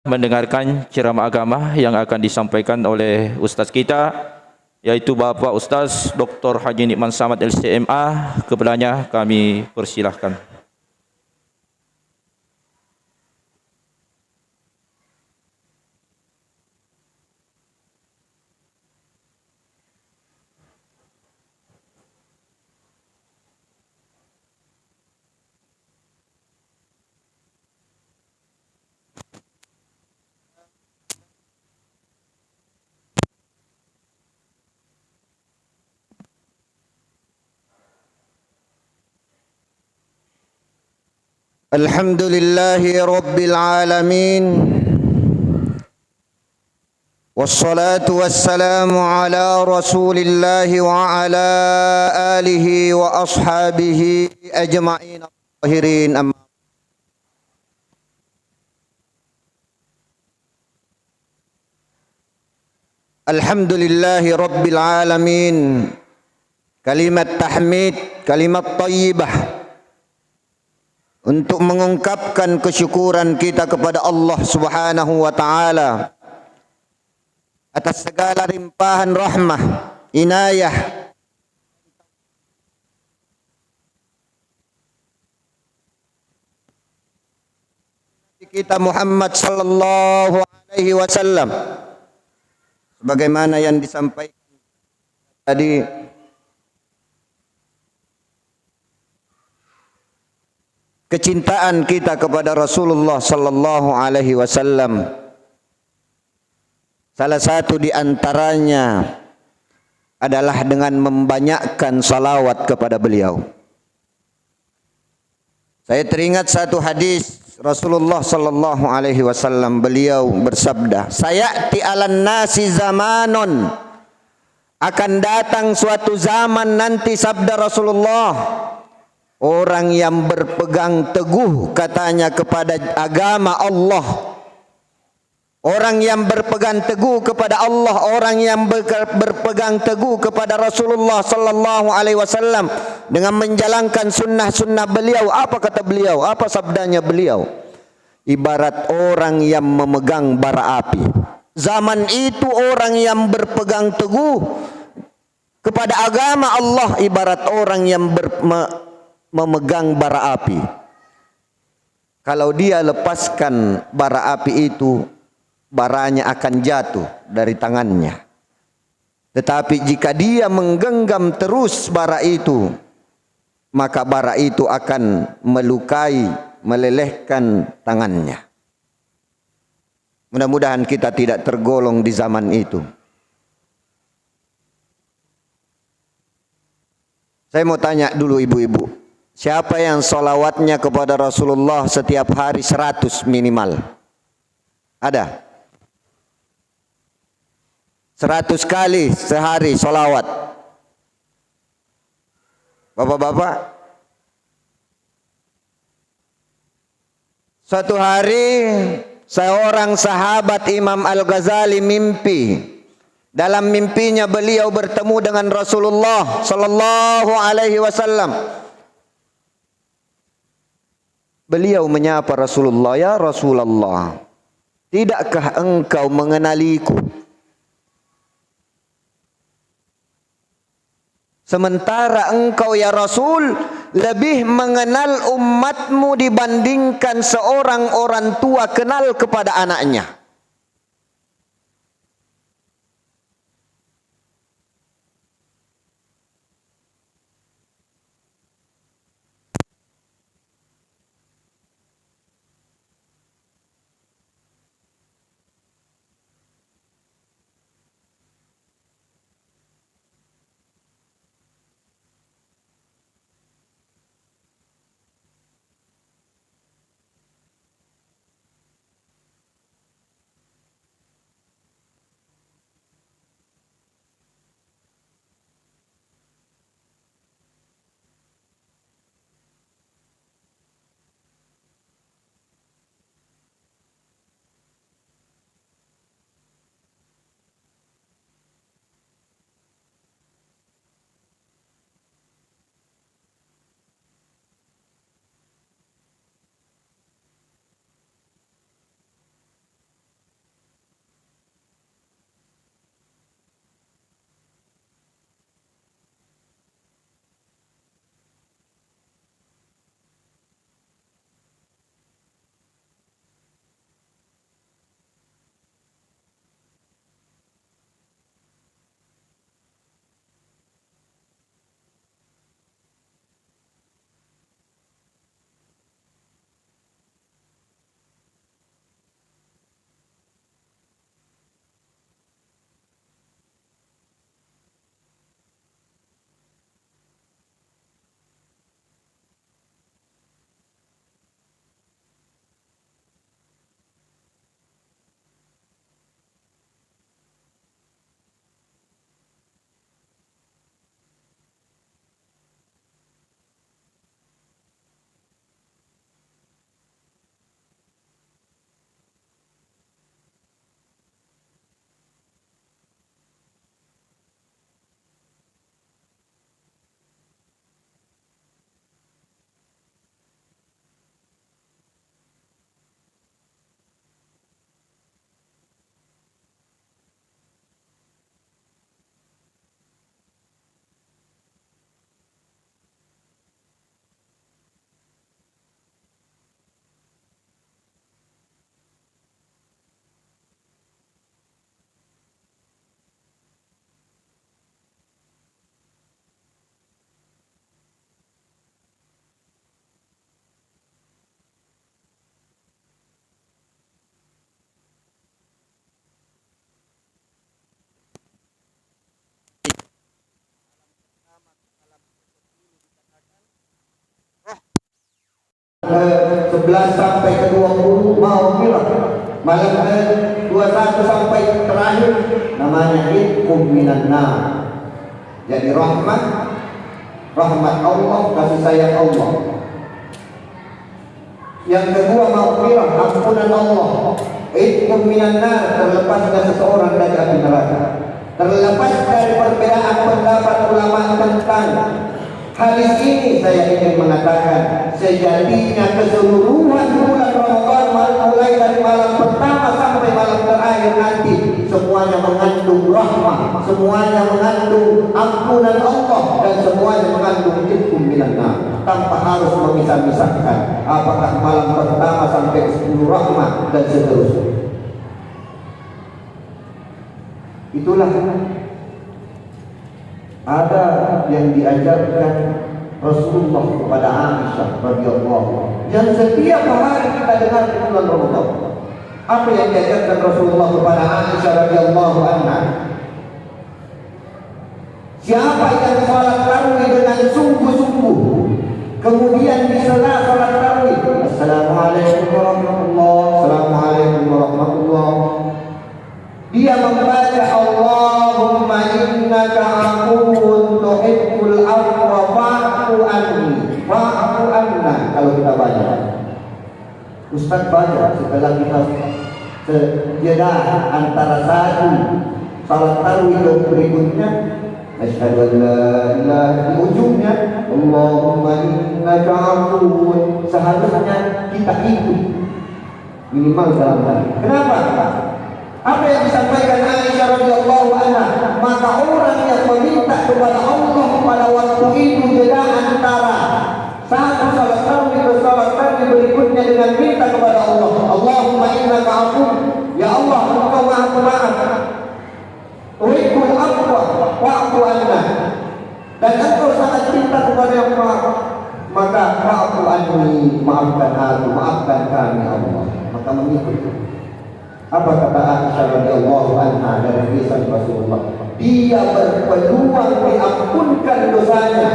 mendengarkan ceramah agama yang akan disampaikan oleh Ustaz kita, yaitu Bapak Ustaz Dr. Haji Nikman Samad LCMA. Kepadanya kami persilahkan. Alhamdulillahi Rabbil Alamin. Wassalatu wassalamu ala rasulillahi wa ala alihi wa ashabihi ajma'in tahirin amma. Alhamdulillahi Rabbil Alamin. Kalimat tahmid, kalimat tayyibah untuk mengungkapkan kesyukuran kita kepada Allah Subhanahu wa taala atas segala limpahan rahmah, inayah kita Muhammad sallallahu alaihi wasallam, sebagaimana yang disampaikan tadi. Kecintaan kita kepada Rasulullah sallallahu alaihi wasallam, salah satu di antaranya adalah dengan membanyakkan salawat kepada beliau. Saya teringat satu hadis Rasulullah sallallahu alaihi wasallam, beliau bersabda, "Sayati 'alan nasi zamanun." Akan datang suatu zaman nanti, sabda Rasulullah, orang yang berpegang teguh katanya kepada agama Allah, orang yang berpegang teguh kepada Allah, orang yang berpegang teguh kepada Rasulullah sallallahu alaihi wasallam dengan menjalankan sunnah-sunnah beliau. Apa kata beliau? Apa sabdanya beliau? Ibarat orang yang memegang bara api. Zaman itu orang yang berpegang teguh kepada agama Allah ibarat orang yang memegang bara api. Kalau dia lepaskan bara api itu, baranya akan jatuh dari tangannya. Tetapi jika dia menggenggam terus bara itu, maka bara itu akan melukai, melelehkan tangannya. Mudah-mudahan kita tidak tergolong di zaman itu. Saya mau tanya dulu ibu-ibu, siapa yang solawatnya kepada Rasulullah setiap hari 100 minimal? Ada? 100 kali sehari solawat. Bapak-bapak, suatu hari seorang sahabat Imam Al-Ghazali mimpi. Dalam mimpinya beliau bertemu dengan Rasulullah sallallahu alaihi wasallam. Beliau menyapa Rasulullah, "Ya Rasulullah, tidakkah engkau mengenaliku? Sementara engkau ya Rasul lebih mengenal umatmu dibandingkan seorang orang tua kenal kepada anaknya." 11 sampai ke 20 maghfirah. Malam ke 21 sampai terakhir namanya itqum minan nar. Jadi rahmat Allah, kasih sayang Allah. Yang kedua maghfirah, ampunan Allah. Itqum minan nar, terlepasnya seseorang dari api neraka. Terlepas dari perbedaan pendapat ulama tentang hadis ini, saya ingin mengatakan sejatinya keseluruhan bulan Ramadan mulai dari malam pertama sampai malam terakhir nanti semuanya mengandung rahmah, semuanya mengandung ampunan Allah, dan semuanya mengandung itqum minan nar, tanpa harus memisah-misahkan apakah malam pertama sampai 10 rahmah dan seterusnya. Itulah ada yang diajarkan Rasulullah kepada Aisyah radhiyallahu yang setiap hari kita dengar di bulan Ramadan. Apa yang diajarkan Rasulullah kepada Aisyah radhiyallahu anha? Siapa yang salat tarawih dengan sungguh-sungguh, kemudian di sela salat tarawih, assalamualaikum warahmatullahi, assalamualaikum warahmatullahi, dia membaca Allahumma innaka afuwun tuhibbul afwa fa'fu anni fa'fu anna. Kalau kita baca, Ustaz baca setelah kita sejeda antara satu salat tarawih berikutnya, asyhadu an la ilaha di ujungnya Allahumma innaka afuwun, seharusnya kita ikut minimal dalam hati. Kenapa? Apa yang disampaikan Aisyah radhiyallahu anha, maka orang yang meminta kepada Allah pada waktu itu jeda antara satu salat tarawih ke salat tarawih berikutnya dengan minta kepada Allah, Allahumma innaka afuwun, ya Allah engkau maha pemaaf, tuhibbul afwa fa'fu anna, dan engkau sangat cinta kepada yang maaf, maka fa'fu anni, maafkan aku, maafkan kami Allah, maka mengikuti. Apa kata Aisyah radhiyallahu anha dari kisah Rasulullah? Dia berpeluang diampunkan dosanya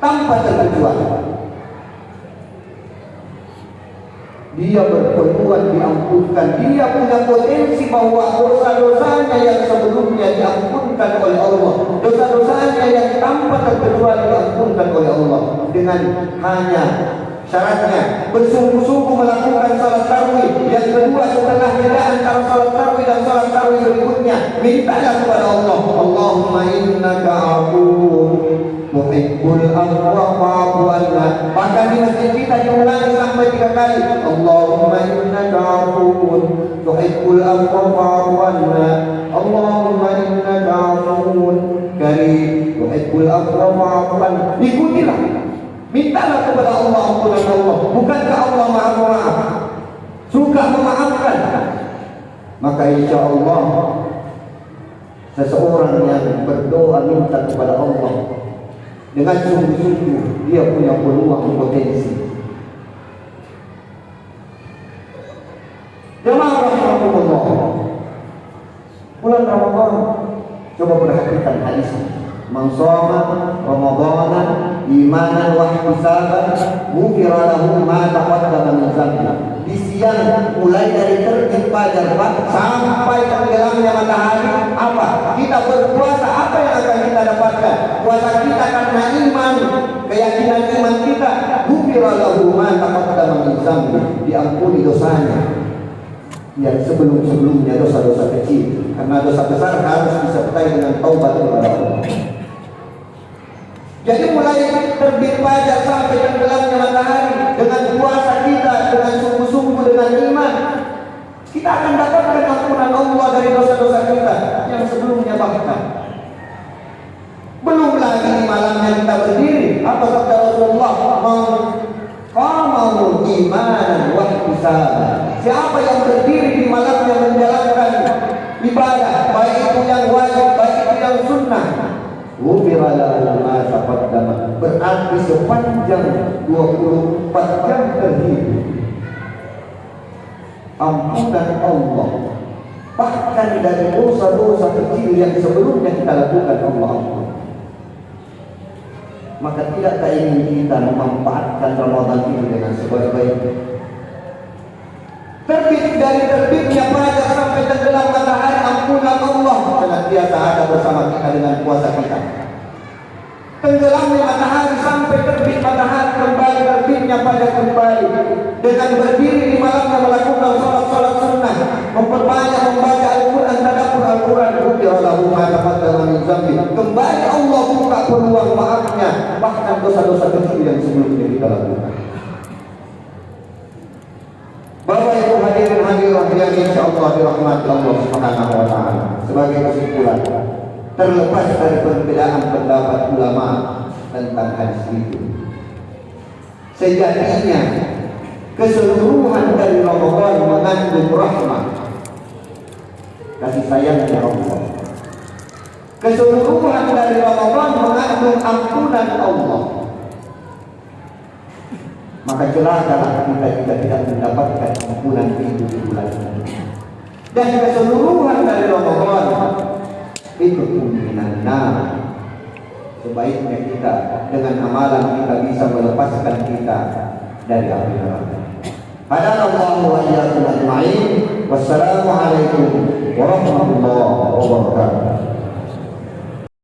tanpa terkecuali. Dia berpeluang diampunkan. Dia punya potensi bahwa dosa-dosanya yang sebelumnya diampunkan oleh Allah, dosa-dosanya yang tanpa terkecuali diampunkan oleh Allah, dengan hanya syaratnya bersungguh-sungguh melakukan salat tarawih. Yang kedua, setelah jeda antara salat tarawih dan salat tarawih berikutnya, mintalah kepada Allah, Allahumma innaka afuwun tuhibbul afwa fa'fu anna. Bahkan di masjid kita diulangi sampai 3 kali, Allahumma innaka afuwun tuhibbul afwa fa'fu anna, Allahumma innaka afuwun karim tuhibbul afwa fa'fu anna. Ikutilah, mintalah kepada Allah ampunan Allah. Bukankah Allah maha pemaaf, suka memaafkan? Maka insya Allah seseorang yang berdoa minta kepada Allah dengan sungguh-sungguh, dia punya peluang potensi. Jemaah rahmatullah, bulan Ramadan, coba perhatikan hadis. Man shoma Ramadhana imanan wa ihtisaban ghufira lahu ma taqaddama min dhanbi. Di siang mulai dari terbit fajar sampai tenggelamnya matahari, apa? Kita berpuasa, apa yang akan kita dapatkan? Puasa kita karena iman, keyakinan iman kita. Ghufira lahu ma taqaddama min dhanbi, diampuni dosanya yang sebelum-sebelumnya, dosa-dosa kecil. Karena dosa besar harus disertai dengan taubat kepada Allah. Jadi mulai terbit fajar sampai tenggelamnya matahari, dengan puasa kita, dengan sungguh-sungguh, dengan iman, kita akan dapatkan ampunan Allah dari dosa-dosa kita yang sebelumnya. Bahkan belum lagi di malamnya kita berdiri, apa kata Rasulullah, qamahu imanan wa ihtisaban. Siapa yang berdiri di malamnya menjalankan ibadah, baik itu yang wajib, baik itu yang sunnah, ghufira lahu ma taqaddama, berarti sepanjang 24 jam terhidup ampunan Allah, bahkan dari dosa-dosa kecil yang sebelumnya kita lakukan Allah ampun. maka tidak ingin kita memanfaatkan Ramadan ini dengan sebaik-baiknya. Terbit dari terbitnya fajar sampai tenggelam matahari, ampunan Allah senantiasa ada bersama kita dengan puasa kita. Tenggelamnya matahari sampai terbit matahari kembali, terbitnya fajar kembali. Dengan berdiri di malamnya melakukan salat sunnah, memperbanyak membaca Al-Quran, tadabbur Al-Quran, ghufira ma taqaddama min dzambi. Kembali Allah buka peluang maafnya, bahkan dosa-dosa kecil yang sebelumnya kita lakukan. Bapak Ibu hadirin hadirat yang insyaallah dirahmati Allah Subhanahu wa taala. Sebagai kesimpulan, terlepas dari perbedaan pendapat ulama tentang hadis itu, sejatinya keseluruhan dari Ramadan mengandung rahmat, kasih sayangnya Allah. Keseluruhan dari Ramadan mengandung ampunan Allah. Maka celakalah kita jika tidak mendapatkan ampunan itu di bulan ini. Dan keseluruhan dari Ramadan itu kemungkinan sebaiknya kita dengan amalan kita bisa melepaskan kita dari api neraka. Hadanallahu wa iyyakum ajma'in. Wassalamualaikum warahmatullahi wabarakatuh.